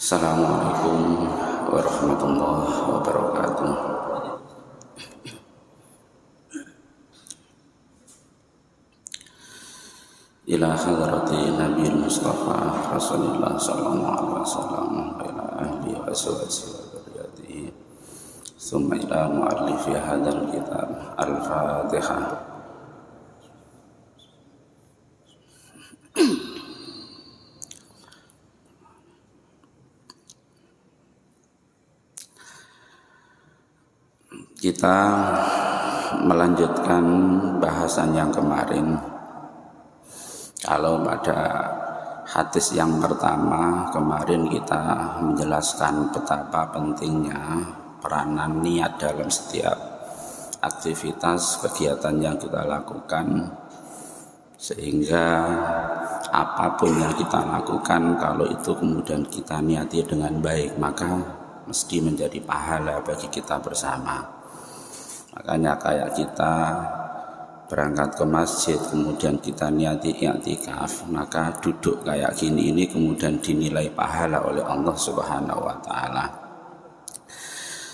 Assalamualaikum warahmatullahi wabarakatuh. Ila hadrati Nabi Mustafa Rasulullah sallallahu alaihi wasallam wa ila ahli wa ashabihi wa dzurriyyatihi summa ila muallifi hadzal kitab Al-Fatihah. Kita melanjutkan bahasan yang kemarin. Kalau pada hadis yang pertama kemarin kita menjelaskan betapa pentingnya peranan niat dalam setiap aktivitas kegiatan yang kita lakukan, sehingga apapun yang kita lakukan kalau itu kemudian kita niati dengan baik maka mesti menjadi pahala bagi kita bersama. Makanya kayak kita berangkat ke masjid kemudian kita niati i'tikaf, maka duduk kayak gini ini kemudian dinilai pahala oleh Allah Subhanahu wa taala.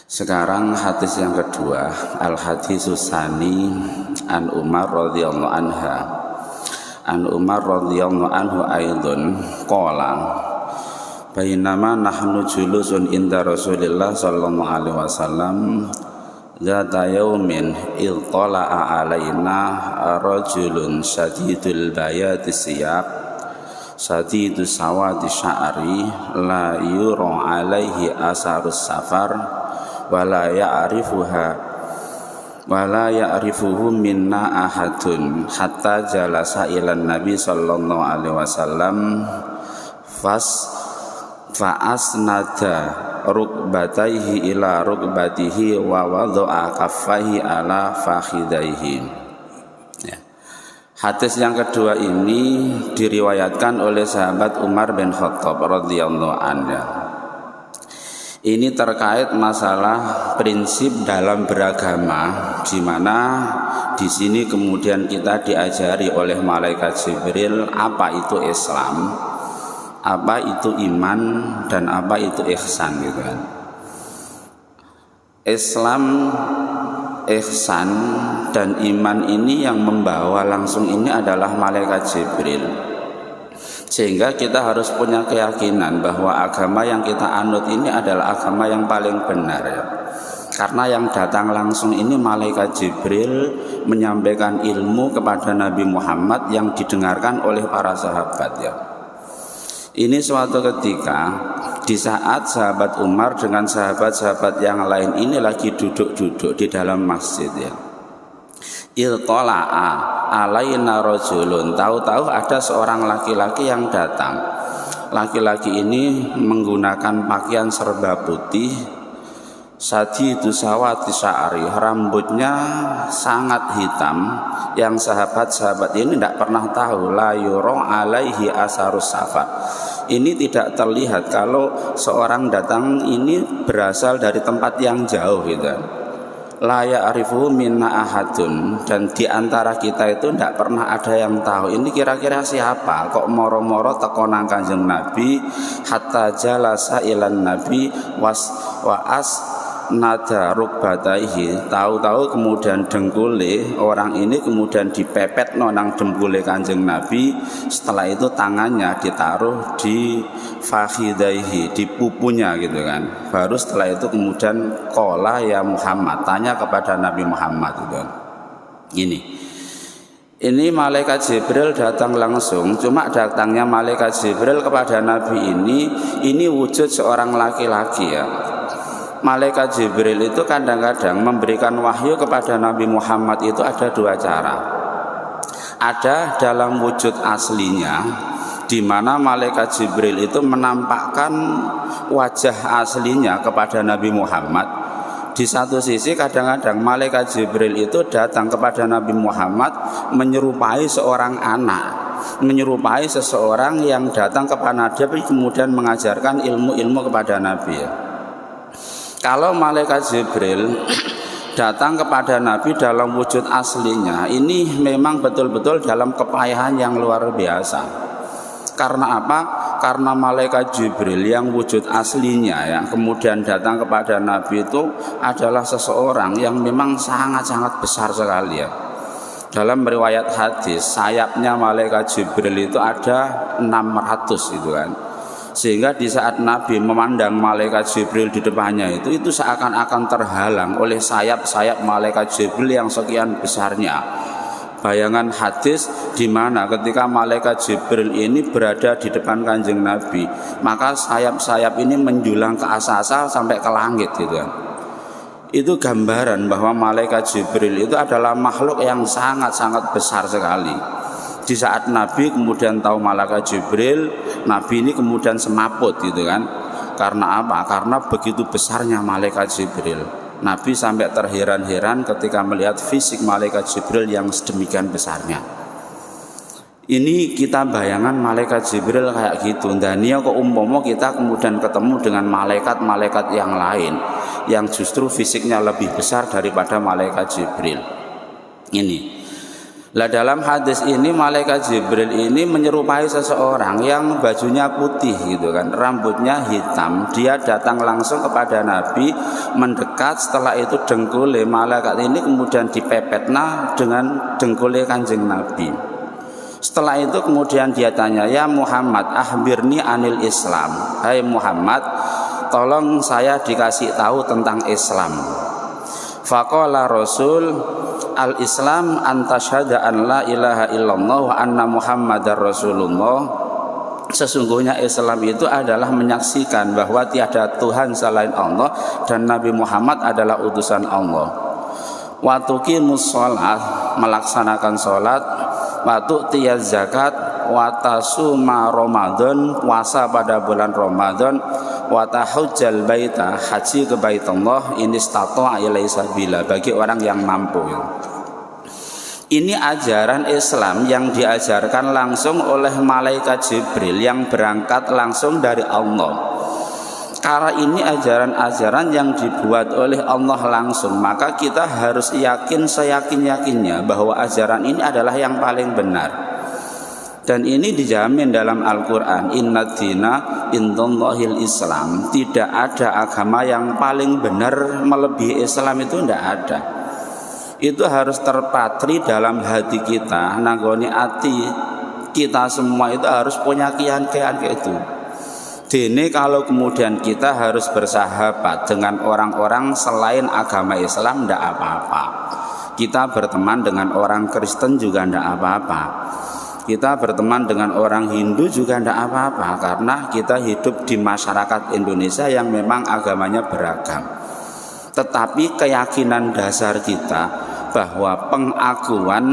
Sekarang hadis yang kedua, al-haditsus tsani an Umar radhiyallahu anha. An Umar radhiyallahu anhu aidun qala bainama nahnu julusun inda Rasulillah sallallahu alaihi wasallam Zata yaumin iltala'a alaina rajulun syadidul bayati siyab syadidus sawadi sya'ri la yura alaihi asarus safar wala ya'rifuhu minna ahadun hatta jalasa ilan nabi sallallahu alaihi wasallam fa'asnada rukbataihi ila rukbatihi wa wadha'a kaffaihi ala fakhidaihi. Ya. Hadis yang kedua ini diriwayatkan oleh sahabat Umar bin Khattab radhiyallahu anhu. Ini terkait masalah prinsip dalam beragama, di mana di sini kemudian kita diajari oleh malaikat Jibril apa itu Islam, apa itu iman, dan apa itu ihsan gitu kan. Islam, ihsan, dan iman ini yang membawa langsung ini adalah malaikat Jibril. Sehingga kita harus punya keyakinan bahwa agama yang kita anut ini adalah agama yang paling benar ya. Karena yang datang langsung ini malaikat Jibril menyampaikan ilmu kepada Nabi Muhammad yang didengarkan oleh para sahabat ya. Ini suatu ketika di saat sahabat Umar dengan sahabat-sahabat yang lain ini lagi duduk-duduk di dalam masjid ya. Iltala'a alaina rajulun, tahu-tahu ada seorang laki-laki yang datang. Laki-laki ini menggunakan pakaian serba putih, sadidus sawati sya'ri, rambutnya sangat hitam yang sahabat-sahabat ini tidak pernah tahu. La yura alaihi asarus safar. Ini tidak terlihat kalau seorang datang ini berasal dari tempat yang jauh gitu. La ya'rifu minna ahadun, dan di antara kita itu tidak pernah ada yang tahu ini kira-kira siapa kok moro-moro teko nang Kanjeng Nabi hatta jalasa ilan nabi wa'as nada rukbataihi, tahu-tahu kemudian dengkule orang ini kemudian dipepet nang dengkule Kanjeng Nabi. Setelah itu tangannya ditaruh di fakhidaihi, di pupunya gitu kan. Baru setelah itu kemudian qala ya Muhammad, tanya kepada Nabi Muhammad gitu kan. Ini malaikat Jibril datang langsung. Cuma datangnya malaikat Jibril kepada Nabi ini wujud seorang laki-laki ya. Malaikat Jibril itu kadang-kadang memberikan wahyu kepada Nabi Muhammad itu ada dua cara. Ada dalam wujud aslinya, di mana malaikat Jibril itu menampakkan wajah aslinya kepada Nabi Muhammad. Di satu sisi kadang-kadang malaikat Jibril itu datang kepada Nabi Muhammad menyerupai seorang anak, menyerupai seseorang yang datang kepada Nabi kemudian mengajarkan ilmu-ilmu kepada Nabi ya. Kalau malaikat Jibril datang kepada Nabi dalam wujud aslinya, ini memang betul-betul dalam kepayahan yang luar biasa. Karena apa? Karena malaikat Jibril yang wujud aslinya yang kemudian datang kepada Nabi itu adalah seseorang yang memang sangat-sangat besar sekali ya. Dalam riwayat hadis sayapnya malaikat Jibril itu ada 600 itu kan. Sehingga di saat Nabi memandang malaikat Jibril di depannya itu seakan-akan terhalang oleh sayap-sayap malaikat Jibril yang sekian besarnya. Bayangan hadis di mana ketika malaikat Jibril ini berada di depan Kanjeng Nabi, maka sayap-sayap ini menjulang ke asa-asa sampai ke langit gitu kan. Itu gambaran bahwa malaikat Jibril itu adalah makhluk yang sangat-sangat besar sekali. Di saat Nabi kemudian tahu malaikat Jibril, Nabi ini kemudian semaput gitu kan. Karena apa? Karena begitu besarnya malaikat Jibril. Nabi sampai terheran-heran ketika melihat fisik malaikat Jibril yang sedemikian besarnya. Ini kita bayangan malaikat Jibril kayak gitu. Dan ya kok umpama kita kemudian ketemu dengan malaikat-malaikat yang lain yang justru fisiknya lebih besar daripada malaikat Jibril. Ini. Lah dalam hadis ini malaikat Jibril ini menyerupai seseorang yang bajunya putih gitu kan, rambutnya hitam. Dia datang langsung kepada Nabi, mendekat, setelah itu dengkule malaikat ini kemudian dipepetna dengan dengkule Kanjeng Nabi. Setelah itu kemudian dia tanya, "Ya Muhammad, akhbirni anil Islam." Hai Muhammad, tolong saya dikasih tahu tentang Islam. Faqala Rasul, al-Islam antasyhada an la ilaha illallah wa anna Muhammadar Rasulullah. Sesungguhnya Islam itu adalah menyaksikan bahwa tiada Tuhan selain Allah dan Nabi Muhammad adalah utusan Allah. Wa tuqimus shalah, melaksanakan salat, wa tu'tiyaz zakat, wa tasuma Ramadan, puasa pada bulan Ramadan, wa tahujjal baita, haji ke Baitullah, in istata'a ilaihi sabila, bagi orang yang mampu. Ini ajaran Islam yang diajarkan langsung oleh malaikat Jibril yang berangkat langsung dari Allah. Karena ini ajaran-ajaran yang dibuat oleh Allah langsung, maka kita harus yakin seyakin-yakinnya bahwa ajaran ini adalah yang paling benar. Dan ini dijamin dalam Al-Quran, inna dina indallahil Islam. Tidak ada agama yang paling benar melebihi Islam, itu tidak ada. Itu harus terpatri dalam hati kita, nanggoni hati kita semua itu harus punya keyakinan itu. Dene kalau kemudian kita harus bersahabat dengan orang-orang selain agama Islam, tidak apa-apa. Kita berteman dengan orang Kristen juga tidak apa-apa. Kita berteman dengan orang Hindu juga tidak apa-apa, karena kita hidup di masyarakat Indonesia yang memang agamanya beragam. Tetapi keyakinan dasar kita bahwa pengakuan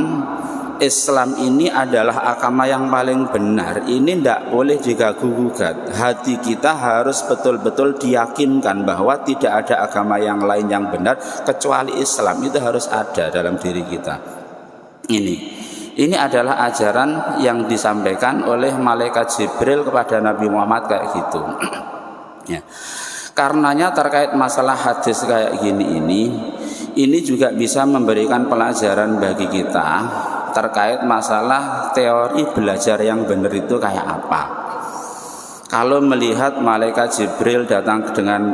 Islam ini adalah agama yang paling benar, ini tidak boleh diganggu-gugat. Hati kita harus betul-betul diyakinkan bahwa tidak ada agama yang lain yang benar kecuali Islam. Itu harus ada dalam diri kita. Ini adalah ajaran yang disampaikan oleh malaikat Jibril kepada Nabi Muhammad kayak gitu. Ya. Karenanya terkait masalah hadis kayak gini ini juga bisa memberikan pelajaran bagi kita terkait masalah teori belajar yang benar itu kayak apa. Kalau melihat malaikat Jibril datang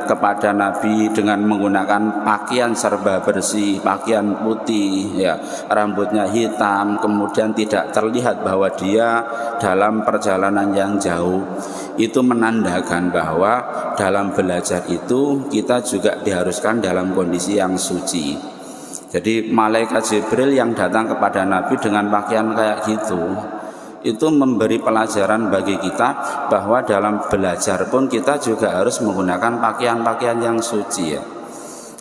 kepada Nabi dengan menggunakan pakaian serba bersih, pakaian putih, ya, rambutnya hitam, kemudian tidak terlihat bahwa dia dalam perjalanan yang jauh, itu menandakan bahwa dalam belajar itu kita juga diharuskan dalam kondisi yang suci. Jadi malaikat Jibril yang datang kepada Nabi dengan pakaian kayak gitu, itu memberi pelajaran bagi kita bahwa dalam belajar pun kita juga harus menggunakan pakaian-pakaian yang suci ya.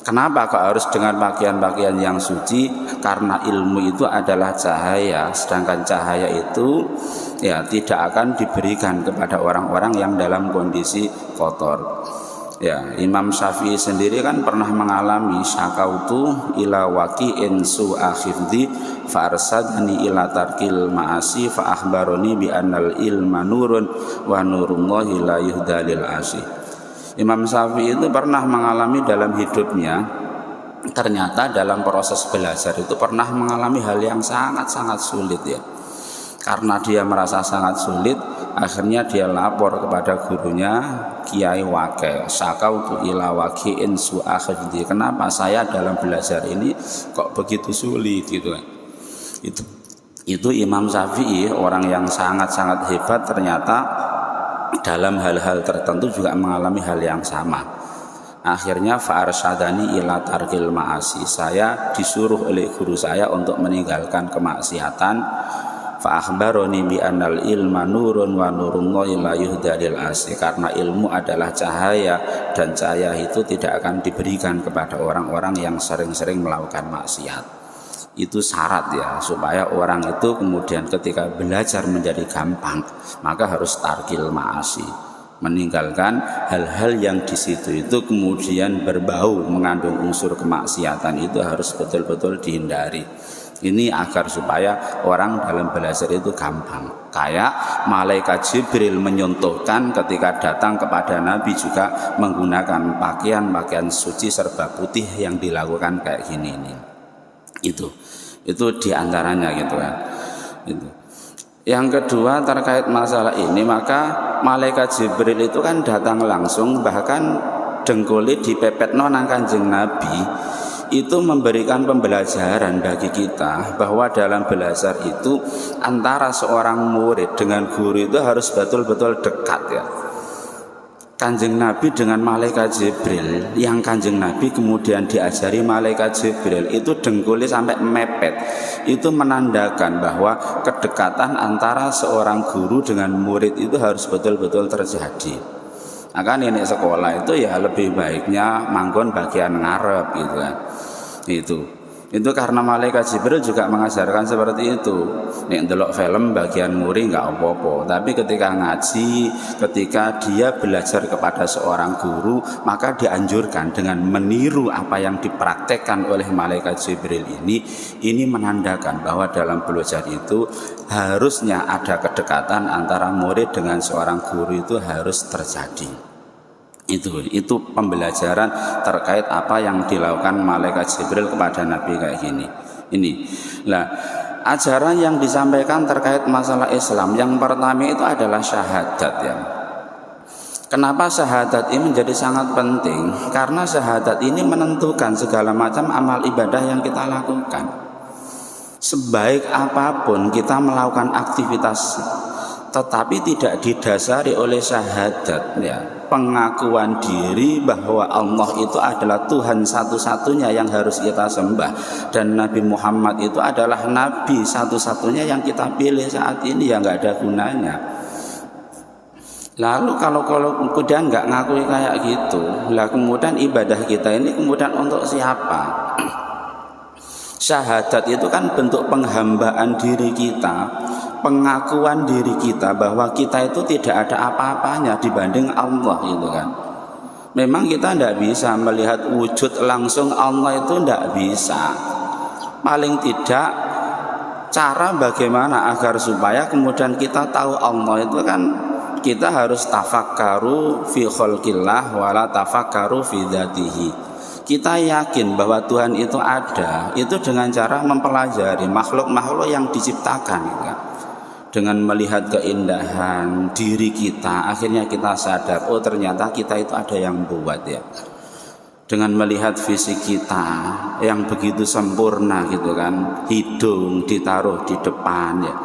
Kenapa kok harus dengan pakaian-pakaian yang suci? Karena ilmu itu adalah cahaya, sedangkan cahaya itu ya tidak akan diberikan kepada orang-orang yang dalam kondisi kotor. Ya, Imam Syafi'i sendiri kan pernah mengalami syakautu ila waqi'in su'akhidhi fa'arsadani ila tarkil ma'asi fa'akhbaroni bi'annal ilma nurun wa nurullahi la yuhdalil asih. Imam Syafi'i itu pernah mengalami dalam hidupnya, ternyata dalam proses belajar itu pernah mengalami hal yang sangat-sangat sulit ya. Karena dia merasa sangat sulit, Akhirnya dia lapor kepada gurunya, Kiai Waqi', sakautu ila Waqi'in su'a hifdzi. Kenapa saya dalam belajar ini kok begitu sulit gitu kan. Itu Imam Syafi'i, orang yang sangat-sangat hebat, ternyata dalam hal-hal tertentu juga mengalami hal yang sama. Akhirnya fa'arsyadani ila tarkil ma'asi. Saya disuruh oleh guru saya untuk meninggalkan kemaksiatan. Fa'akhbaroni bi annal ilma nurun wa nurullahi la yuhdadil asi. Karena ilmu adalah cahaya, dan cahaya itu tidak akan diberikan kepada orang-orang yang sering-sering melakukan maksiat. Itu syarat ya, supaya orang itu kemudian ketika belajar menjadi gampang, maka harus tarkil ma'asi, meninggalkan hal-hal yang di situ itu kemudian berbau mengandung unsur kemaksiatan, itu harus betul-betul dihindari. Ini agar supaya orang dalam belajar itu gampang. Kayak malaikat Jibril menyontohkan ketika datang kepada Nabi juga menggunakan pakaian suci serba putih yang dilakukan kayak gini ini. Itu diantaranya gitu kan. Itu. Yang kedua terkait masalah ini, maka malaikat Jibril itu kan datang langsung, bahkan dengkulnya dipepetno nang Kanjeng Nabi. Itu memberikan pembelajaran bagi kita bahwa dalam belajar itu antara seorang murid dengan guru itu harus betul-betul dekat ya. Kanjeng Nabi dengan malaikat Jibril, yang Kanjeng Nabi kemudian diajari malaikat Jibril, itu dengkulnya sampai mepet. Itu menandakan bahwa kedekatan antara seorang guru dengan murid itu harus betul-betul terjadi. Maka nenek sekolah itu ya lebih baiknya manggon bagian ngarep gitu kan. Itu karena malaikat Jibril juga mengajarkan seperti itu. Nek ndelok film bagian muri nggak apa-apa, tapi ketika ngaji, ketika dia belajar kepada seorang guru, maka dianjurkan dengan meniru apa yang dipraktekkan oleh malaikat Jibril ini menandakan bahwa dalam belajar itu harusnya ada kedekatan antara murid dengan seorang guru, itu harus terjadi. Itu pembelajaran terkait apa yang dilakukan malaikat Jibril kepada Nabi kayak gini. Nah, ajaran yang disampaikan terkait masalah Islam yang pertama itu adalah syahadat ya. Kenapa syahadat ini menjadi sangat penting? Karena syahadat ini menentukan segala macam amal ibadah yang kita lakukan. Sebaik apapun kita melakukan aktivitas, tetapi tidak didasari oleh syahadat ya, pengakuan diri bahwa Allah itu adalah Tuhan satu-satunya yang harus kita sembah, dan Nabi Muhammad itu adalah Nabi satu-satunya yang kita pilih saat ini, yang nggak ada gunanya. Lalu kalau kemudian nggak ngakui kayak gitu, lah kemudian ibadah kita ini kemudian untuk siapa? Syahadat itu kan bentuk penghambaan diri kita, pengakuan diri kita bahwa kita itu tidak ada apa-apanya dibanding Allah gitu kan. Memang kita tidak bisa melihat wujud langsung Allah, itu tidak bisa. Paling tidak cara bagaimana agar supaya kemudian kita tahu Allah itu kan, kita harus tafakkaru fi khalqillah wala tafakkaru fi dzatihi. Kita yakin bahwa Tuhan itu ada, itu dengan cara mempelajari makhluk-makhluk yang diciptakan ya. Dengan melihat keindahan diri kita, akhirnya kita sadar, oh ternyata kita itu ada yang buat ya. Dengan melihat fisik kita yang begitu sempurna gitu kan, hidung ditaruh di depan ya,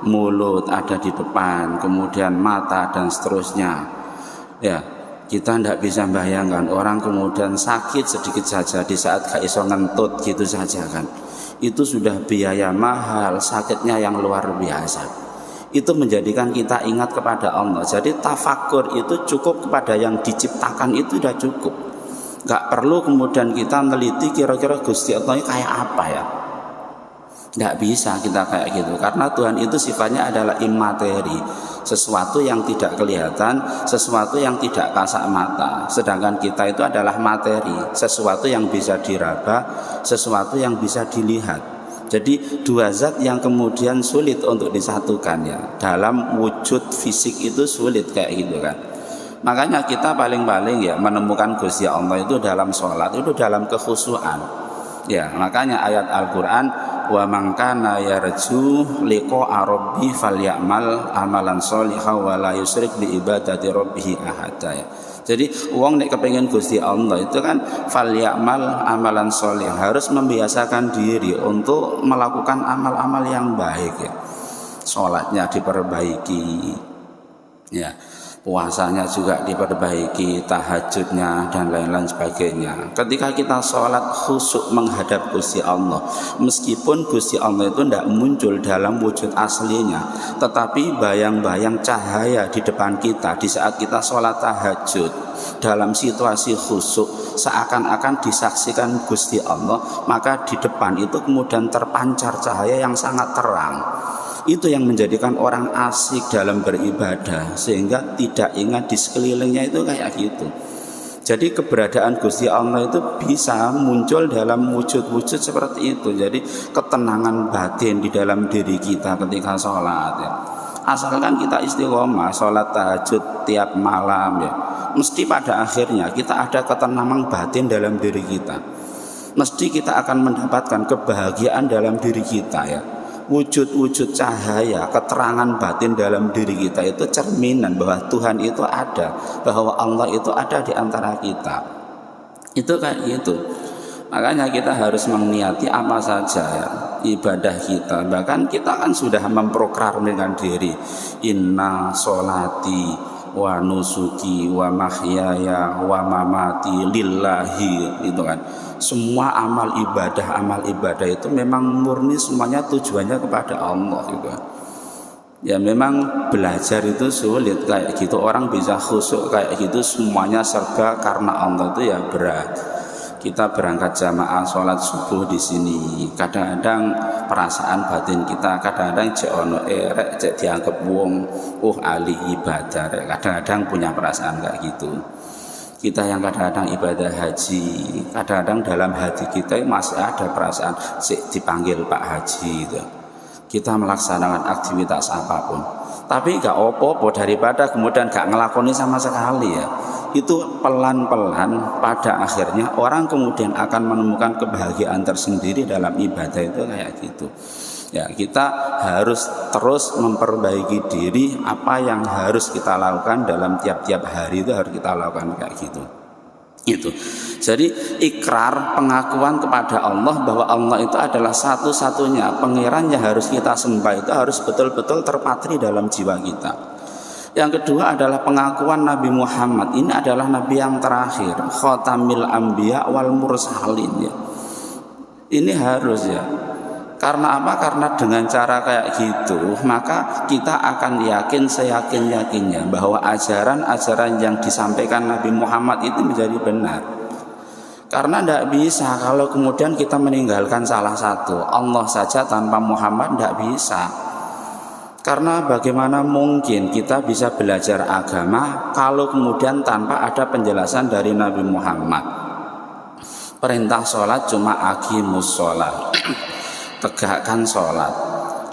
mulut ada di depan, kemudian mata dan seterusnya ya. Kita tidak bisa bayangkan orang kemudian sakit sedikit saja di saat gak iso ngentut gitu saja kan. Itu sudah biaya mahal, sakitnya yang luar biasa. Itu menjadikan kita ingat kepada Allah. Jadi tafakur itu cukup kepada yang diciptakan, itu sudah cukup. Gak perlu kemudian kita meneliti kira-kira Gusti Allah ini kayak apa ya. Tidak bisa kita kayak gitu, karena Tuhan itu sifatnya adalah imateri, sesuatu yang tidak kelihatan, sesuatu yang tidak kasat mata. Sedangkan kita itu adalah materi, sesuatu yang bisa diraba, sesuatu yang bisa dilihat. Jadi dua zat yang kemudian sulit untuk disatukan ya. Dalam wujud fisik itu sulit kayak gitu kan. Makanya kita paling-paling ya menemukan Gusti Allah itu dalam sholat, itu dalam kekhusyuan. Ya, makanya ayat Al-Qur'an wa man kana yarju liqa'a rabbi falyamal amalan sholihan wa la yusyrik bi ibadati rabbih ahada. Jadi wong nek kepengin Gusti Allah itu kan falyamal amalan sholih, harus membiasakan diri untuk melakukan amal-amal yang baik ya. Salatnya diperbaiki. Ya. Puasanya juga diperbaiki, tahajudnya dan lain-lain sebagainya. Ketika kita sholat khusyuk menghadap Gusti Allah, meskipun Gusti Allah itu tidak muncul dalam wujud aslinya, tetapi bayang-bayang cahaya di depan kita di saat kita sholat tahajud dalam situasi khusyuk, seakan-akan disaksikan Gusti Allah, maka di depan itu kemudian terpancar cahaya yang sangat terang. Itu yang menjadikan orang asik dalam beribadah, sehingga tidak ingat di sekelilingnya itu kayak gitu. Jadi keberadaan Gusti Allah itu bisa muncul dalam wujud-wujud seperti itu. Jadi ketenangan batin di dalam diri kita ketika sholat ya. Asalkan kita istiqomah sholat tahajud tiap malam ya, mesti pada akhirnya kita ada ketenangan batin dalam diri kita. Mesti kita akan mendapatkan kebahagiaan dalam diri kita ya. Wujud-wujud cahaya, keterangan batin dalam diri kita itu cerminan bahwa Tuhan itu ada, bahwa Allah itu ada di antara kita. Itu kayak gitu. Makanya kita harus meniati apa saja ya, ibadah kita. Bahkan kita kan sudah memproklamasikan diri, inna sholati wa nusuki wa mahyaya wa mamati lillahi, itu kan. Semua amal ibadah itu memang murni semuanya tujuannya kepada Allah juga. Ya memang belajar itu sulit kayak gitu, orang bisa khusyuk kayak gitu semuanya serba karena Allah itu ya berat. Kita berangkat jamaah sholat subuh di sini, kadang-kadang perasaan batin kita kadang-kadang cek ono erek, cek dianggap wong ahli ibadah, kadang-kadang punya perasaan kayak gitu. Kita yang kadang-kadang ibadah haji, kadang-kadang dalam hati kita masih ada perasaan dipanggil Pak Haji gitu. Kita melaksanakan aktivitas apapun, tapi gak opo-opo daripada kemudian gak ngelakoni sama sekali ya. Itu pelan-pelan pada akhirnya orang kemudian akan menemukan kebahagiaan tersendiri dalam ibadah itu kayak gitu. Ya, kita harus terus memperbaiki diri. Apa yang harus kita lakukan dalam tiap-tiap hari itu harus kita lakukan kayak gitu. Itu. Jadi ikrar, pengakuan kepada Allah bahwa Allah itu adalah satu-satunya pangeran yang harus kita sembah, itu harus betul-betul terpatri dalam jiwa kita. Yang kedua adalah pengakuan Nabi Muhammad ini adalah Nabi yang terakhir, Khatamil Anbiya wal Mursalin ya. Ini harus ya. Karena apa? Karena dengan cara kayak gitu maka kita akan yakin seyakin-yakinnya bahwa ajaran-ajaran yang disampaikan Nabi Muhammad itu menjadi benar. Karena tidak bisa kalau kemudian kita meninggalkan salah satu, Allah saja tanpa Muhammad tidak bisa. Karena bagaimana mungkin kita bisa belajar agama kalau kemudian tanpa ada penjelasan dari Nabi Muhammad. Perintah sholat cuma aqimus sholat, tegakkan sholat.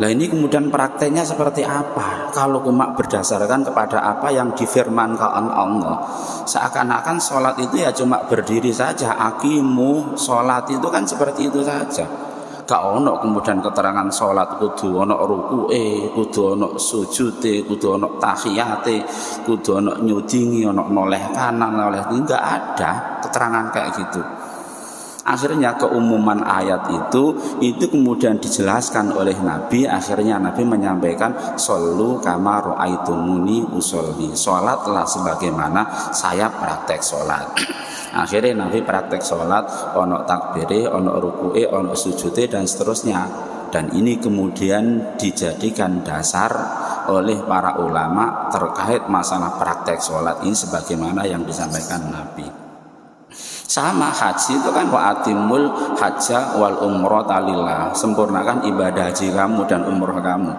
Nah ini kemudian prakteknya seperti apa? Kalau cuma berdasarkan kepada apa yang difirmankan Allah, seakan-akan sholat itu ya cuma berdiri saja. Aqimu sholat itu kan seperti itu saja. Gak ono kemudian keterangan sholat kudu ono ruku'e, kudu ono sujude, kudu ono tahiyate, kudu ono nyudingi, ono noleh kanan, noleh kiri. Gak ada keterangan kayak gitu. Akhirnya keumuman ayat itu kemudian dijelaskan oleh Nabi. Akhirnya Nabi menyampaikan shollu kama ra'aitumuni usolli, sholatlah sebagaimana saya praktek sholat. Akhirnya Nabi praktek sholat, ono takbire, ono ruku'e, ono sujude dan seterusnya. Dan ini kemudian dijadikan dasar oleh para ulama terkait masalah praktek sholat ini sebagaimana yang disampaikan Nabi. Sama haji itu kan wa atimul hajja wal umrata lillah, sempurnakan ibadah haji kamu dan umrah kamu.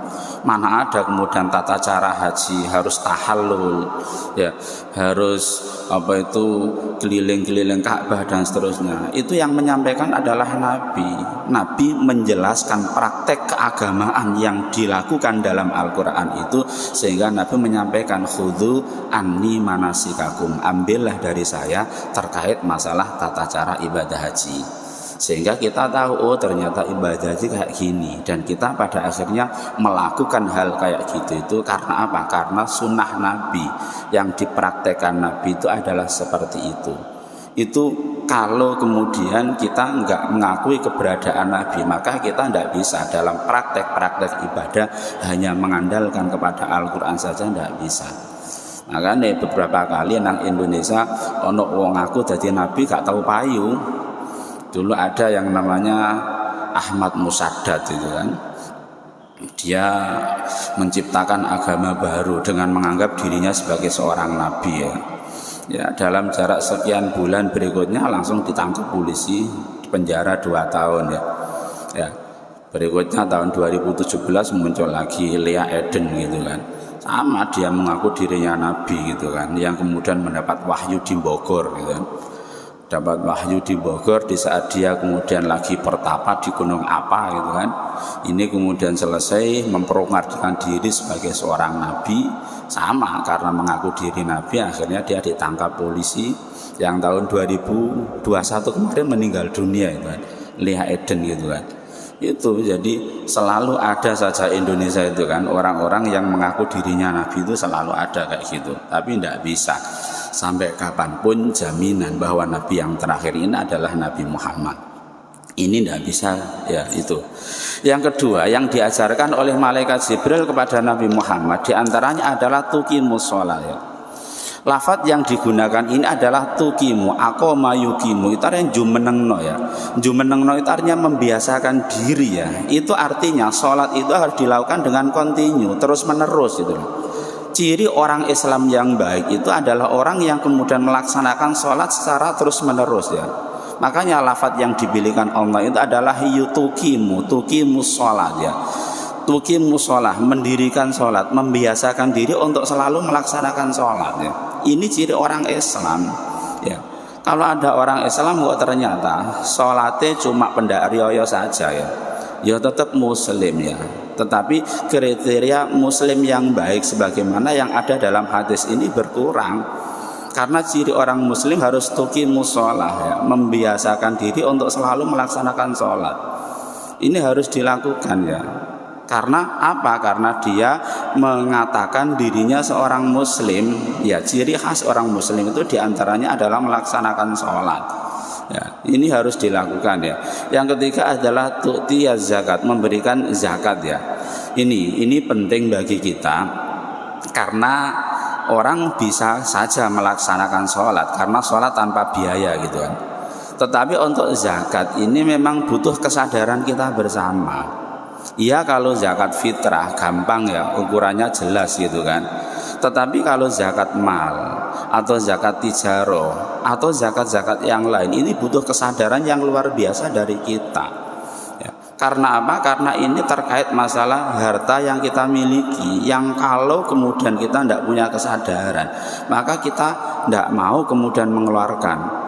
Mana ada kemudian tata cara haji harus tahallul ya, harus apa itu keliling-keliling Ka'bah dan seterusnya. Itu yang menyampaikan adalah Nabi. Nabi menjelaskan praktek keagamaan yang dilakukan dalam Al-Qur'an itu, sehingga Nabi menyampaikan khudhu anni manasikakum, ambillah dari saya terkait masalah tata cara ibadah haji. Sehingga kita tahu, oh ternyata ibadah itu kayak gini, dan kita pada akhirnya melakukan hal kayak gitu itu karena apa? Karena sunnah Nabi yang dipraktekkan Nabi itu adalah seperti itu. Itu kalau kemudian kita enggak mengakui keberadaan Nabi, maka kita enggak bisa dalam praktek-praktek ibadah hanya mengandalkan kepada Al-Quran saja, enggak bisa. Makanya beberapa kali nang Indonesia ono wong aku jadi Nabi gak tahu payu. Dulu ada yang namanya Ahmad Musaddad itu kan, dia menciptakan agama baru dengan menganggap dirinya sebagai seorang nabi ya. Ya, dalam jarak sekian bulan berikutnya langsung ditangkap polisi, penjara 2 tahun ya. Ya. Berikutnya tahun 2017 muncul lagi Leah Eden gitu kan. Sama dia mengaku dirinya nabi gitu kan, yang kemudian mendapat wahyu di Bogor gitu kan. Dapat wahyu di Bogor di saat dia kemudian lagi pertapa di gunung apa gitu kan. Ini kemudian selesai memproklamasikan diri sebagai seorang nabi, sama karena mengaku diri nabi akhirnya dia ditangkap polisi yang tahun 2021 kemarin meninggal dunia itu kan, Leah Eden gitu kan. Itu jadi selalu ada saja Indonesia itu kan, orang-orang yang mengaku dirinya nabi itu selalu ada kayak gitu, tapi tidak bisa sampai kapanpun jaminan bahwa Nabi yang terakhir ini adalah Nabi Muhammad. Ini tidak bisa ya itu. Yang kedua yang diajarkan oleh malaikat Jibril kepada Nabi Muhammad diantaranya adalah tuqimus shalah ya. Lafaz yang digunakan ini adalah tuqimu, aqama yuqimu, itu artinya jumenengno ya. Jumenengno itu artinya membiasakan diri ya. Itu artinya sholat itu harus dilakukan dengan kontinu, terus menerus gitu loh. Ciri orang Islam yang baik itu adalah orang yang kemudian melaksanakan sholat secara terus menerus ya. Makanya lafaz yang dipilihkan Allah itu adalah tuqimu sholat ya. Tuqimu sholat, mendirikan sholat, membiasakan diri untuk selalu melaksanakan sholat ya. Ini ciri orang Islam ya. Kalau ada orang Islam kok ternyata sholatnya cuma pendak riyo saja ya, ya tetap muslim ya. Tetapi kriteria muslim yang baik sebagaimana yang ada dalam hadis ini berkurang. Karena ciri orang muslim harus tuqimus shalah ya, membiasakan diri untuk selalu melaksanakan sholat. Ini harus dilakukan ya. Karena apa? Karena dia mengatakan dirinya seorang muslim ya. Ciri khas orang muslim itu diantaranya adalah melaksanakan sholat ya, ini harus dilakukan ya. Yang ketiga adalah tu'tiyaz zakat, memberikan zakat ya. Ini penting bagi kita karena orang bisa saja melaksanakan sholat karena sholat tanpa biaya gitu kan. Tetapi untuk zakat ini memang butuh kesadaran kita bersama. Iya, kalau zakat fitrah gampang ya, ukurannya jelas gitu kan. Tetapi kalau zakat mal atau zakat tijaroh atau zakat-zakat yang lain ini butuh kesadaran yang luar biasa dari kita ya. Karena apa? Karena ini terkait masalah harta yang kita miliki, yang kalau kemudian kita tidak punya kesadaran maka kita tidak mau kemudian mengeluarkan.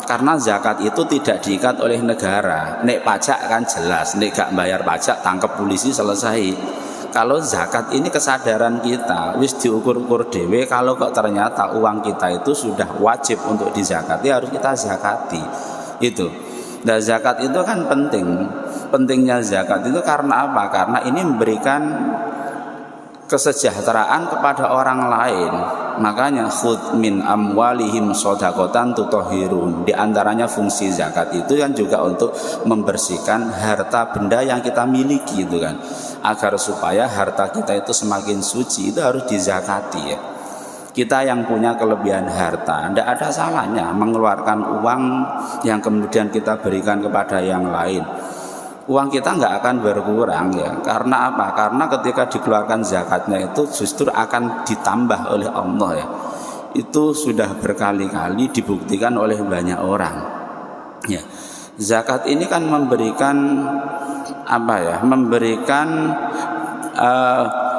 Karena zakat itu tidak diikat oleh negara. Nek pajak kan jelas, nek gak bayar pajak tangkap polisi selesai. Kalau zakat ini kesadaran kita, wis diukur-ukur dewe. Kalau kok ternyata uang kita itu sudah wajib untuk dizakati, harus kita zakati. Itu. Nah, zakat itu kan penting. Pentingnya zakat itu karena apa? Karena ini memberikan kesejahteraan kepada orang lain. Makanya khudz min amwalihim shadaqatan tutahhirun. Di antaranya fungsi zakat itu kan juga untuk membersihkan harta benda yang kita miliki itu kan. Agar supaya harta kita itu semakin suci, itu harus dizakati ya. Kita yang punya kelebihan harta, tidak ada salahnya mengeluarkan uang yang kemudian kita berikan kepada yang lain. Uang kita nggak akan berkurang ya. Karena apa? Karena ketika dikeluarkan zakatnya itu justru akan ditambah oleh Allah ya. Itu sudah berkali-kali dibuktikan oleh banyak orang ya. Zakat ini kan memberikan apa ya? Memberikan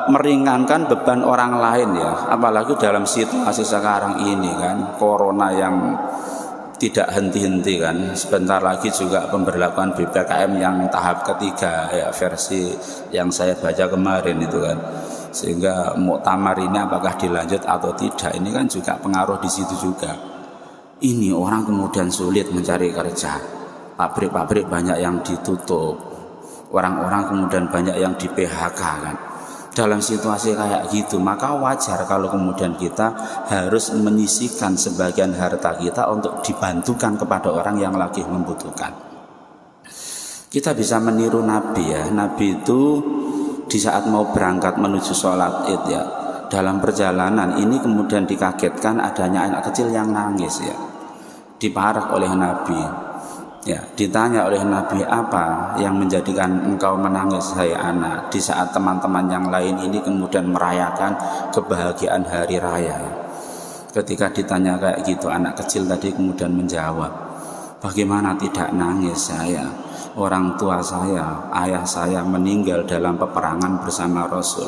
meringankan beban orang lain ya. Apalagi dalam situasi sekarang ini kan, corona yang tidak henti-henti kan. Sebentar lagi juga pemberlakuan PPKM yang tahap ketiga ya, versi yang saya baca kemarin itu kan. Sehingga muktamar ini apakah dilanjut atau tidak, ini kan juga pengaruh di situ juga. Ini orang kemudian sulit mencari kerja, pabrik-pabrik banyak yang ditutup, orang-orang kemudian banyak yang di PHK kan. Dalam situasi kayak gitu, maka wajar kalau kemudian kita harus menyisihkan sebagian harta kita untuk dibantukan kepada orang yang lagi membutuhkan. Kita bisa meniru Nabi ya. Nabi itu di saat mau berangkat menuju sholat id ya, dalam perjalanan ini kemudian dikagetkan adanya anak kecil yang nangis ya. Diparak oleh Nabi. Ya, ditanya oleh Nabi, apa yang menjadikan engkau menangis hai anak, di saat teman-teman yang lain ini kemudian merayakan kebahagiaan hari raya ya. Ketika ditanya kayak gitu, anak kecil tadi kemudian menjawab, bagaimana tidak nangis saya, orang tua saya, ayah saya meninggal dalam peperangan bersama Rasul,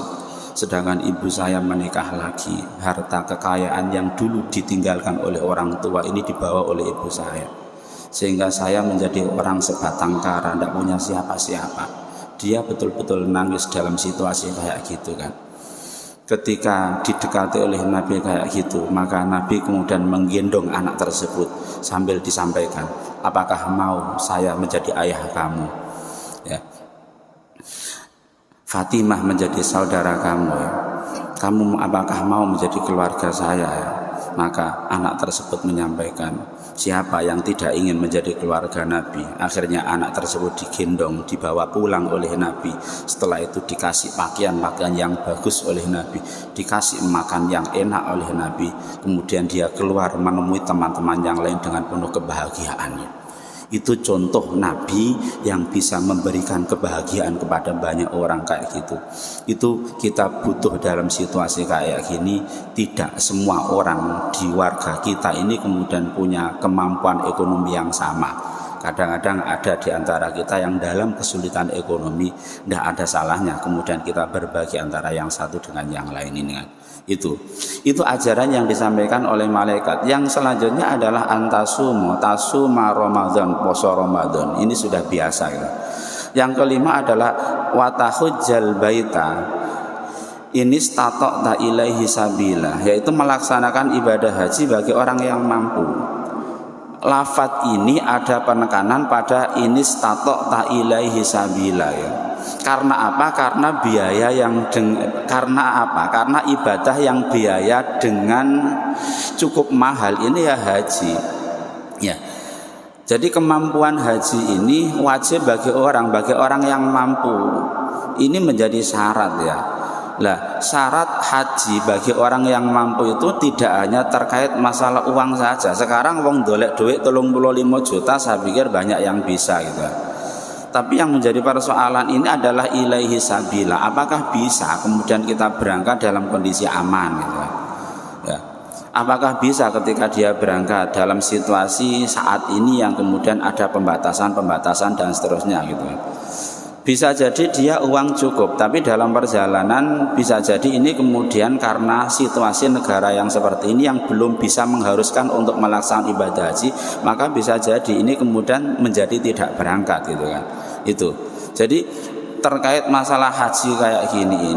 sedangkan ibu saya menikah lagi. Harta kekayaan yang dulu ditinggalkan oleh orang tua ini dibawa oleh ibu saya, sehingga saya menjadi orang sebatang kara, tidak punya siapa-siapa. Dia betul-betul nangis dalam situasi kayak gitu kan. Ketika didekati oleh Nabi kayak gitu, maka Nabi kemudian menggendong anak tersebut sambil disampaikan, apakah mau saya menjadi ayah kamu ya, Fatimah menjadi saudara kamu ya, kamu apakah mau menjadi keluarga saya ya? Maka anak tersebut menyampaikan, siapa yang tidak ingin menjadi keluarga Nabi. Akhirnya anak tersebut digendong, dibawa pulang oleh Nabi. Setelah itu dikasih pakaian-pakaian yang bagus oleh Nabi, dikasih makan yang enak oleh Nabi. Kemudian dia keluar menemui teman-teman yang lain dengan penuh kebahagiaannya. Itu contoh Nabi yang bisa memberikan kebahagiaan kepada banyak orang kayak gitu. Itu kita butuh dalam situasi kayak gini. Tidak semua orang di warga kita ini kemudian punya kemampuan ekonomi yang sama. Kadang-kadang ada di antara kita yang dalam kesulitan ekonomi, tidak ada salahnya kemudian kita berbagi antara yang satu dengan yang lain ini kan. Itu ajaran yang disampaikan oleh malaikat. Yang selanjutnya adalah antasumu, tasuma Ramadan, poso Ramadan. Ini sudah biasa gitu. Yang kelima adalah watahujjal baita, ini statok ta ilaihi sabila, yaitu melaksanakan ibadah haji bagi orang yang mampu. Lafat ini ada penekanan pada ini statok ta ilaihi sabila ya. Karena apa? Karena biaya yang karena apa? Karena ibadah yang biaya dengan cukup mahal ini ya haji. Ya. Jadi kemampuan haji ini wajib bagi orang yang mampu. Ini menjadi syarat ya. Lah, syarat haji bagi orang yang mampu itu tidak hanya terkait masalah uang saja. Sekarang wong dolek duit 35 juta saya pikir banyak yang bisa gitu. Tapi yang menjadi persoalan ini adalah ilaihi sabila. Apakah bisa kemudian kita berangkat dalam kondisi aman gitu ya. Apakah bisa ketika dia berangkat dalam situasi saat ini yang kemudian ada pembatasan dan seterusnya gitu. Bisa jadi dia uang cukup, tapi dalam perjalanan bisa jadi ini kemudian karena situasi negara yang seperti ini yang belum bisa mengharuskan untuk melaksanakan ibadah haji, maka bisa jadi ini kemudian menjadi tidak berangkat gitu kan. Itu. Jadi terkait masalah haji kayak gini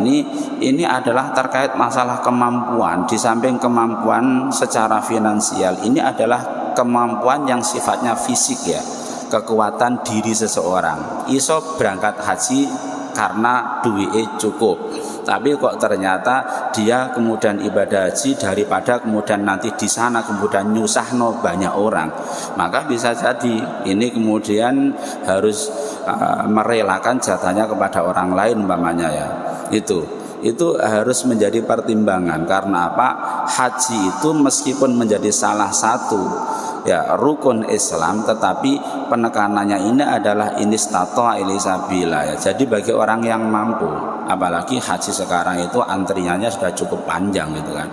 ini adalah terkait masalah kemampuan. Di samping kemampuan secara finansial, ini adalah kemampuan yang sifatnya fisik ya. Kekuatan diri seseorang iso berangkat haji karena duitnya cukup, tapi kok ternyata dia kemudian ibadah haji daripada kemudian nanti di sana kemudian nyusahno banyak orang, maka bisa jadi ini kemudian harus merelakan jatahnya kepada orang lain umpamanya ya. Itu harus menjadi pertimbangan. Karena apa? Haji itu meskipun menjadi salah satu ya rukun Islam, tetapi penekanannya ini adalah inistato'a ilaihi sabila ya. Jadi bagi orang yang mampu, apalagi haji sekarang itu antriannya sudah cukup panjang gitu kan.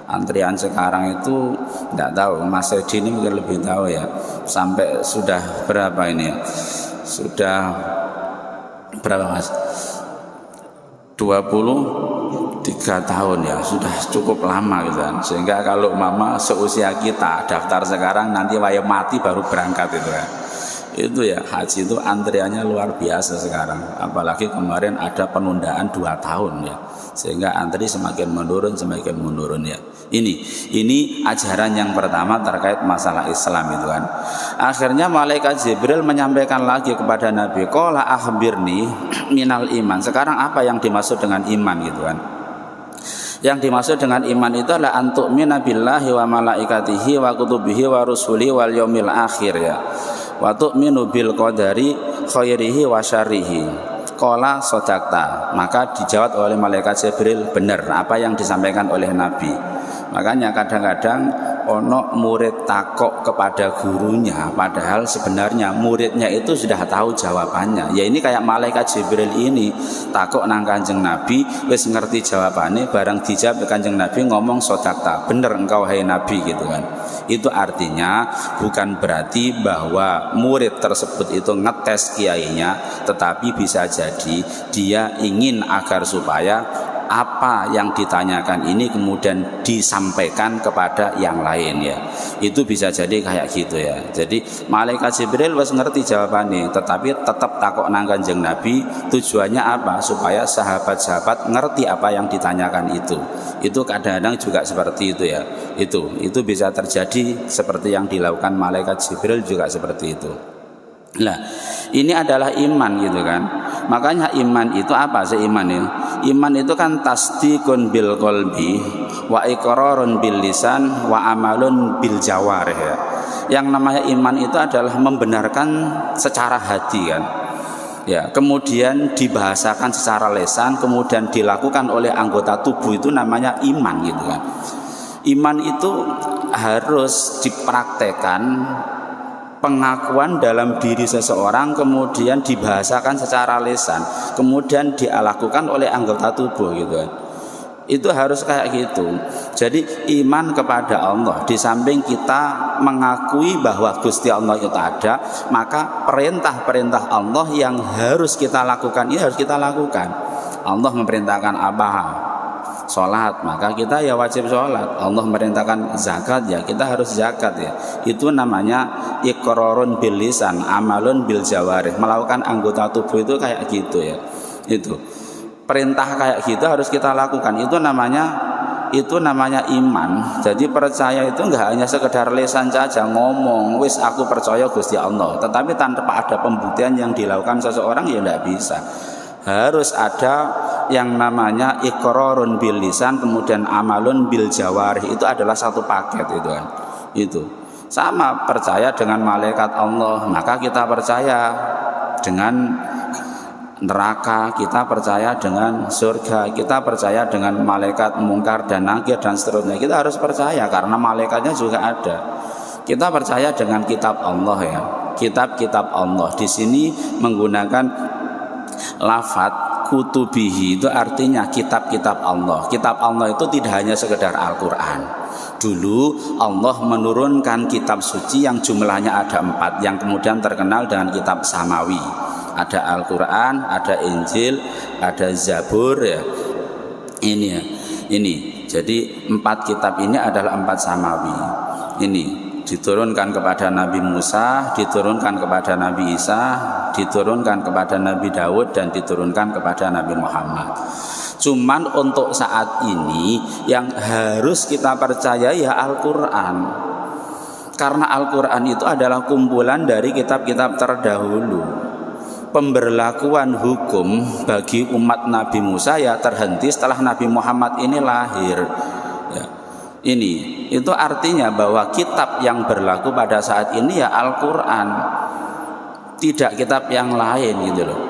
Antrian sekarang itu tidak tahu, Mas Edi ini mungkin lebih tahu ya, sampai sudah berapa ini ya? Sudah berapa Mas? 23 tahun ya, sudah cukup lama gitu kan. Sehingga kalau mama seusia kita daftar sekarang, nanti wayang mati baru berangkat itu kan. Itu ya, haji itu antriannya luar biasa sekarang. Apalagi kemarin ada penundaan 2 tahun ya, sehingga antri semakin menurun ya. Ini ajaran yang pertama terkait masalah Islam itu kan. Akhirnya malaikat Jibril menyampaikan lagi kepada Nabi, qala akhbirni minal iman. Sekarang apa yang dimaksud dengan iman gitu kan. Yang dimaksud dengan iman itu adalah antu'mina billahi wa malaikatihi wa kutubihi wa rusuli wal yaumil akhir ya. Wa tu'minu bil qadari khairihi wa syarrihi. Qala sadaqta. Maka dijawab oleh malaikat Jibril, benar apa yang disampaikan oleh Nabi. Makanya kadang-kadang ono murid takok kepada gurunya, padahal sebenarnya muridnya itu sudah tahu jawabannya. Ya ini kayak malaikat Jibril ini takok nang Kanjeng Nabi, wis ngerti jawabannya, barang dijawab Kanjeng Nabi ngomong sodakta, bener engkau hai Nabi gitu kan. Itu artinya bukan berarti bahwa murid tersebut itu ngetes kiainya, tetapi bisa jadi dia ingin agar supaya apa yang ditanyakan ini kemudian disampaikan kepada yang lain ya. Itu bisa jadi kayak gitu ya. Jadi malaikat Jibril wis ngerti jawabannya, tetapi tetap takok nang Kanjeng Nabi. Tujuannya apa? Supaya sahabat-sahabat ngerti apa yang ditanyakan itu. Itu kadang-kadang juga seperti itu ya. Itu bisa terjadi seperti yang dilakukan malaikat Jibril juga seperti itu. Nah, ini adalah iman gitu kan. Makanya iman itu apa sih iman itu? Iman itu kan tasdiqun bil qalbi wa iqrarun bil lisan wa amalun bil jawarih ya. Yang namanya iman itu adalah membenarkan secara hati kan. Ya, kemudian dibahasakan secara lisan, kemudian dilakukan oleh anggota tubuh, itu namanya iman gitu kan. Iman itu harus dipraktekkan, pengakuan dalam diri seseorang, kemudian dibahasakan secara lisan, kemudian dilakukan oleh anggota tubuh gitu kan. Itu harus kayak gitu. Jadi iman kepada Allah, di samping kita mengakui bahwa Gusti Allah itu ada, maka perintah-perintah Allah yang harus kita lakukan ini harus kita lakukan. Allah memerintahkan apa? Sholat, maka kita ya wajib sholat. Allah memerintahkan zakat, ya kita harus zakat ya. Itu namanya iqrarun bil lisan, amalun bil jawarih. Melakukan anggota tubuh itu kayak gitu ya. Itu perintah kayak gitu harus kita lakukan. Itu namanya iman. Jadi percaya itu enggak hanya sekedar lisan saja ngomong, wis aku percaya Gusti Allah, tetapi tanpa ada pembuktian yang dilakukan seseorang ya enggak bisa. Harus ada yang namanya iqrarun bil lisan, kemudian amalun bil jawarih. Itu adalah satu paket itu kan. Itu sama percaya dengan malaikat Allah, maka kita percaya dengan neraka, kita percaya dengan surga, kita percaya dengan malaikat mungkar dan nakir dan seterusnya. Kita harus percaya karena malaikatnya juga ada. Kita percaya dengan kitab Allah ya. Kitab-kitab Allah di sini menggunakan lafadz kutubihi, itu artinya kitab-kitab Allah. Kitab Allah itu tidak hanya sekedar Al-Quran. Dulu Allah menurunkan kitab suci yang jumlahnya ada 4, yang kemudian terkenal dengan kitab Samawi. Ada Al-Quran, ada Injil, ada Zabur ya. Ini. Jadi 4 kitab ini adalah 4 Samawi. Ini diturunkan kepada Nabi Musa, diturunkan kepada Nabi Isa, diturunkan kepada Nabi Daud, dan diturunkan kepada Nabi Muhammad. Cuman untuk saat ini yang harus kita percaya ya Al-Quran. Karena Al-Quran itu adalah kumpulan dari kitab-kitab terdahulu. Pemberlakuan hukum bagi umat Nabi Musa ya terhenti setelah Nabi Muhammad ini lahir ya. Itu artinya bahwa kitab yang berlaku pada saat ini ya Al-Quran, tidak kitab yang lain gitu loh.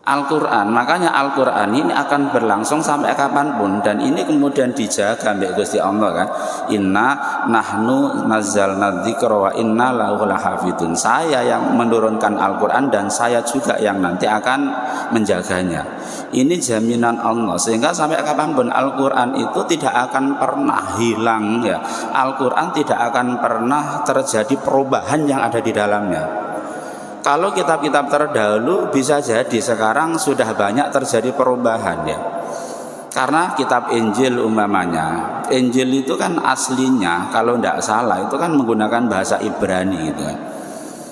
Al-Quran, makanya Al-Quran ini akan berlangsung sampai kapanpun, dan ini kemudian dijaga oleh Gusti Allah kan. Inna nahnu nazzalna dzikra wa inna lahu lahafidun. Saya yang menurunkan Al-Quran dan saya juga yang nanti akan menjaganya. Ini jaminan Allah, sehingga sampai kapanpun Al-Quran itu tidak akan pernah hilang ya. Al-Quran tidak akan pernah terjadi perubahan yang ada di dalamnya. Kalau kitab-kitab terdahulu bisa jadi sekarang sudah banyak terjadi perubahan ya. Karena kitab Injil umpamanya, Injil itu kan aslinya kalau tidak salah itu kan menggunakan bahasa Ibrani gitu kan.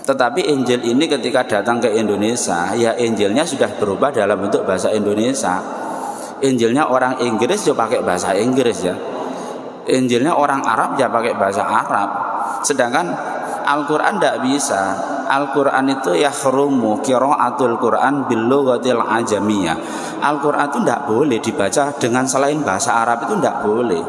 Tetapi Injil ini ketika datang ke Indonesia, ya Injilnya sudah berubah dalam bentuk bahasa Indonesia. Injilnya orang Inggris ya pakai bahasa Inggris ya. Injilnya orang Arab ya pakai bahasa Arab. Sedangkan Al-Quran tidak bisa. Al-Quran itu yakhrumu qiraatul Quran bil lughatil ajamiyah. Al-Quran itu tidak boleh dibaca dengan selain bahasa Arab, itu tidak boleh.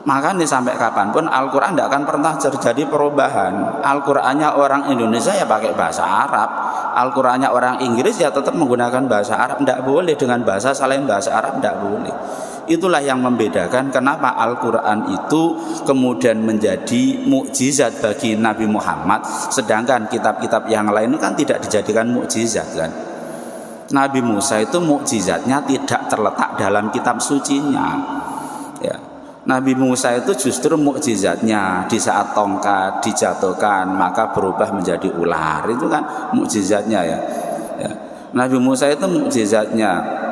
Makanya sampai kapanpun Al-Quran tidak akan pernah terjadi perubahan. Al-Qurannya orang Indonesia ya pakai bahasa Arab, Al-Qurannya orang Inggris ya tetap menggunakan bahasa Arab. Tidak boleh dengan bahasa selain bahasa Arab, tidak boleh. Itulah yang membedakan kenapa Al-Quran itu kemudian menjadi mukjizat bagi Nabi Muhammad, sedangkan kitab-kitab yang lain kan tidak dijadikan mukjizat kan. Nabi Musa itu mukjizatnya tidak terletak dalam kitab sucinya ya. Nabi Musa itu justru mukjizatnya di saat tongkat dijatuhkan maka berubah menjadi ular, itu kan mukjizatnya ya. Nabi Musa itu mukjizatnya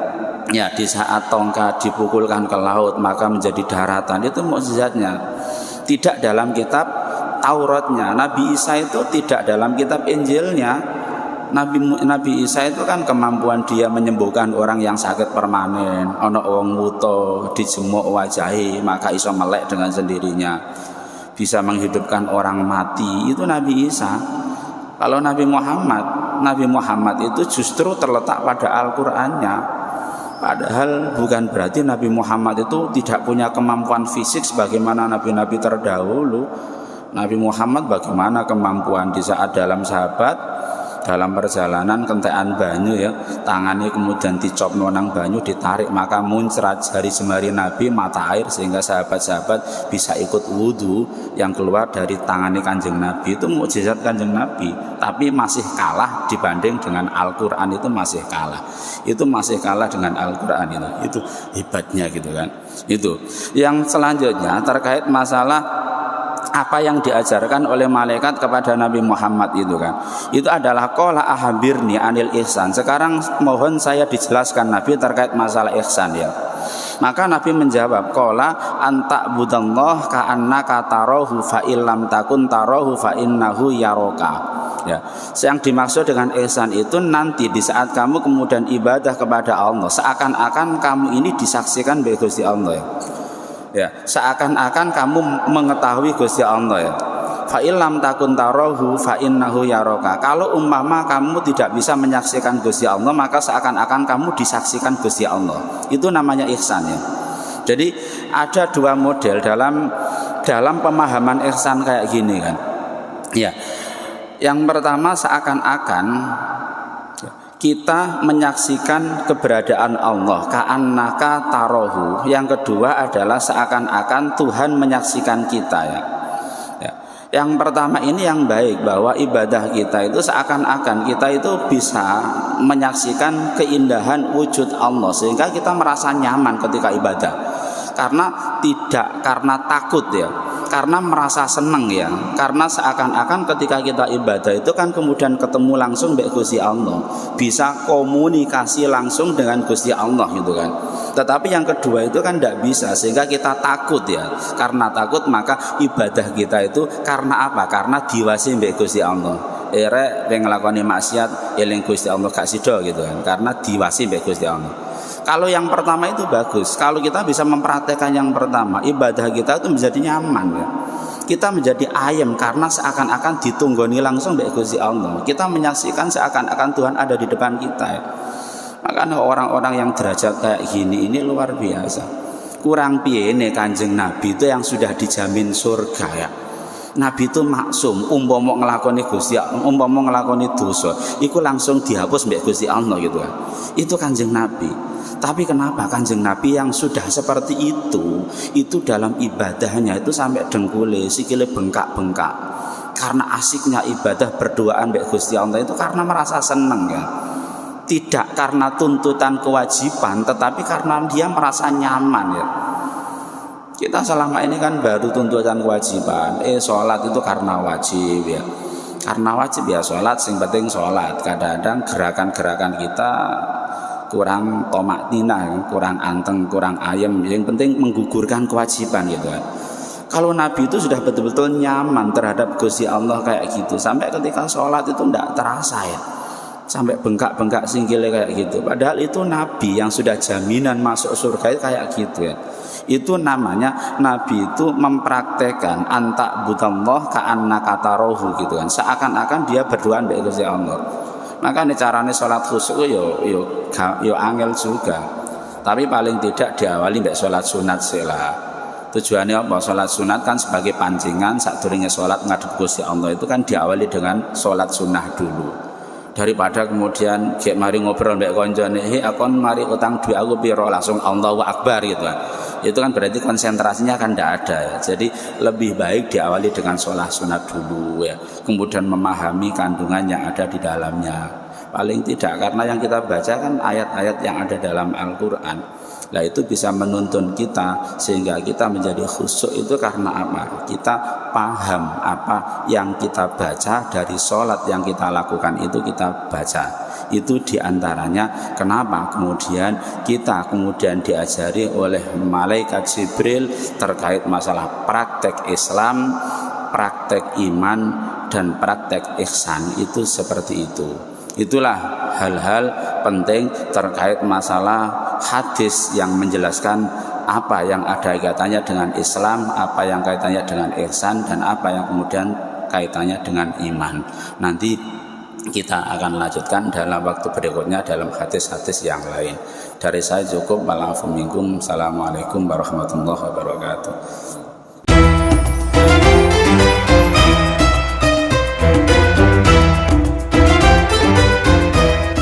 ya di saat tongkat dipukulkan ke laut maka menjadi daratan, itu mukjizatnya. Tidak dalam kitab Tauratnya. Nabi Isa itu tidak dalam kitab Injilnya. Nabi Isa itu kan kemampuan dia menyembuhkan orang yang sakit permanen. Ono wong wuto dijemuk wajahi maka iso melek dengan sendirinya. Bisa menghidupkan orang mati, itu Nabi Isa. Kalau Nabi Muhammad itu justru terletak pada Al-Qur'annya. Padahal bukan berarti Nabi Muhammad itu tidak punya kemampuan fisik sebagaimana nabi-nabi terdahulu. Nabi Muhammad bagaimana kemampuan di saat dalam perjalanan kentekan banyu ya, tangannya kemudian dicop nang banyu ditarik maka muncrat jari jemari Nabi mata air sehingga sahabat-sahabat bisa ikut wudhu yang keluar dari tangannya Kanjeng Nabi. Itu mukjizat Kanjeng Nabi, tapi masih kalah dibanding dengan Al-Quran. Itu masih kalah dengan Al-Quran. Itu hebatnya gitu kan. Itu yang selanjutnya terkait masalah apa yang diajarkan oleh malaikat kepada Nabi Muhammad itu kan. Itu adalah qala ahbirni anil ihsan. Sekarang mohon saya dijelaskan Nabi terkait masalah ihsan ya. Maka Nabi menjawab qala anta budallah ka'annaka tarahu fa illam takun tarahu fa innahu yaraka. Ya. Yang dimaksud dengan ihsan itu nanti di saat kamu kemudian ibadah kepada Allah seakan-akan kamu ini disaksikan oleh Gusti Allah ya. Ya, seakan-akan kamu mengetahui Gusti Allah ya. Fa illam takun tarahu fa innahu yaraka. Kalau umpama kamu tidak bisa menyaksikan Gusti Allah, maka seakan-akan kamu disaksikan Gusti Allah. Itu namanya ihsan ya. Jadi ada dua model dalam pemahaman ihsan kayak gini kan. Ya. Yang pertama seakan-akan kita menyaksikan keberadaan Allah ka'annaka tarahu. Yang kedua adalah seakan-akan Tuhan menyaksikan kita ya. Yang pertama ini yang baik, bahwa ibadah kita itu seakan-akan kita itu bisa menyaksikan keindahan wujud Allah sehingga kita merasa nyaman ketika ibadah. Karena takut ya, karena merasa senang ya, karena seakan-akan ketika kita ibadah itu kan kemudian ketemu langsung dengan Gusti Allah, bisa komunikasi langsung dengan Gusti Allah gitu kan. Tetapi yang kedua itu kan tidak bisa, sehingga kita takut ya. Karena takut maka ibadah kita itu karena apa? Karena diwasi mbek Gusti Allah. Rek nglakoni maksiat eling Gusti Allah gak sida gitu kan. Karena diwasi mbek Gusti Allah. Kalau yang pertama itu bagus. Kalau kita bisa mempraktekkan yang pertama, ibadah kita itu menjadi nyaman ya. Kita menjadi ayem karena seakan-akan ditunggoni langsung mbek Gusti Allah. Kita menyaksikan seakan-akan Tuhan ada di depan kita ya. Makanya orang-orang yang derajat kayak gini ini luar biasa. Kurang piye nih Kanjeng Nabi itu yang sudah dijamin surga ya. Nabi itu maksum, umpama nglakoni Gusti, umpama nglakoni dosa, iku langsung dihapus mbek Gusti Allah gitu kan. Itu Kanjeng Nabi. Tapi kenapa Kanjeng Nabi yang sudah seperti itu dalam ibadahnya itu sampai dengkule, sikile bengkak-bengkak. Karena asiknya ibadah berduaan mbek Gusti Allah itu karena merasa seneng ya. Tidak karena tuntutan kewajiban, tetapi karena dia merasa nyaman ya. Kita selama ini kan baru tuntutan kewajiban. Sholat itu karena wajib ya. Karena wajib ya sholat, sing penting sholat. Kadang-kadang gerakan-gerakan kita kurang tomak tina, kurang anteng, kurang ayem. Yang penting menggugurkan kewajiban gitu kan. Kalau Nabi itu sudah betul-betul nyaman terhadap Gusti Allah kayak gitu, sampai ketika sholat itu tidak terasa ya, sampai bengkak-bengkak singgilnya kayak gitu. Padahal itu Nabi yang sudah jaminan masuk surga itu kayak gitu ya. Itu namanya Nabi itu mempraktekkan anta butallah ka'annaka tarahu gitu kan, seakan-akan dia berdoa dengan Gusti Allah. Maka ini caranya sholat khusyuk yo angel juga, tapi paling tidak diawali mbek sholat sunat sila. Tujuannya apa? Sholat sunat kan sebagai pancingan sadurunge sholat ngadep Gusti Allah itu kan diawali dengan sholat sunnah dulu, daripada kemudian kayak mari ngobrol mbek koncone, akon mari utang duit aku piro, langsung Allahu Akbar gitu kan. Itu kan berarti konsentrasinya kan tidak ada ya. Jadi lebih baik diawali dengan sholat sunat dulu ya, kemudian memahami kandungan yang ada di dalamnya. Paling tidak karena yang kita baca kan ayat-ayat yang ada dalam Al-Quran. Nah itu bisa menuntun kita sehingga kita menjadi khusyuk itu karena apa? Kita paham apa yang kita baca dari sholat yang kita lakukan itu kita baca. Itu diantaranya kenapa kemudian kita diajari oleh malaikat Jibril terkait masalah praktek Islam, praktek iman, dan praktek ihsan itu seperti itu. Itulah hal-hal penting terkait masalah hadis yang menjelaskan apa yang ada kaitannya dengan Islam, apa yang kaitannya dengan ihsan, dan apa yang kemudian kaitannya dengan iman. Nanti kita akan lanjutkan dalam waktu berikutnya dalam hadis-hadis yang lain. Dari saya cukup. Assalamualaikum warahmatullahi wabarakatuh.